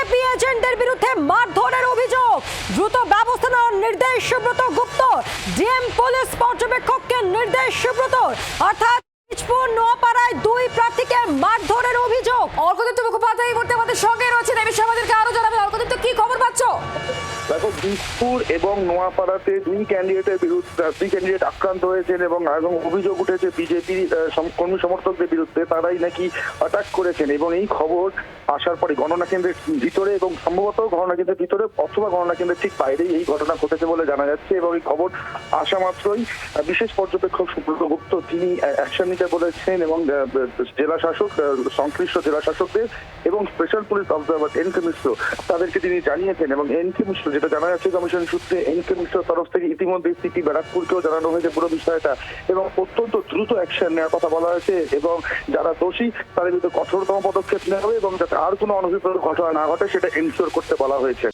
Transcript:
BJP এজেন্টদের বিরুদ্ধে মারধরের অভিযোগ, দ্রুত ব্যবস্থা নেওয়ার নির্দেশ সুব্রত গুপ্ত। ডিএম পুলিশ পর্যবেক্ষককে নির্দেশ সুব্রত। অর্থাৎ পিচপুর নোয়াপাড়ায় দুই প্রার্থীকে মারধরের অভিযোগ। অর্কদীপ্ত মুখোপাধ্যায় এই মুহূর্তে আমাদের সঙ্গে রয়েছেন, এই বিষয়ে আমাদেরকে আরো জানাবেন। অর্কদীপ্ত, কি খবর পাচ্ছ? দেখো, দিসপুর এবং নোয়াপাড়াতে দুই ক্যান্ডিডেট আক্রান্ত হয়েছেন এবং অভিযোগ উঠেছে বিজেপি কর্মী সমর্থকদের বিরুদ্ধে। তারাই নাকি অ্যাটাক করেছেন এবং এই খবর আসার পরে গণনা কেন্দ্রের ভিতরে এবং সম্ভবত গণনা কেন্দ্রের ভিতরে অথবা গণনা কেন্দ্রের ঠিক বাইরেই এই ঘটনা ঘটেছে বলে জানা যাচ্ছে। এবং এই খবর আসা মাত্রই বিশেষ পর্যবেক্ষক সুব্রত গুপ্ত তিনি অ্যাকশন নিতে বলেছেন এবং জেলা শাসক, সংশ্লিষ্ট জেলা শাসকদের এবং স্পেশাল পুলিশ অবজারভার এন.কে মিশ্র তাদেরকে তিনি জানিয়েছেন। এবং এন.কে মিশ্র, যেটা জানা যাচ্ছে কমিশন সূত্রে, এন.কে মিশ্রের তরফ থেকে ইতিমধ্যে সিপি ব্যারাকপুরকেও জানানো হয়েছে পুরো বিষয়টা এবং অত্যন্ত দ্রুত অ্যাকশন নেওয়ার কথা বলা হয়েছে এবং যারা দোষী তাদের বিরুদ্ধে কঠোরতম পদক্ষেপ নেওয়া হবে এবং যাতে আর কোনো অনভিপ্রেত ঘটনা না ঘটে সেটা এনশিওর করতে বলা হয়েছে।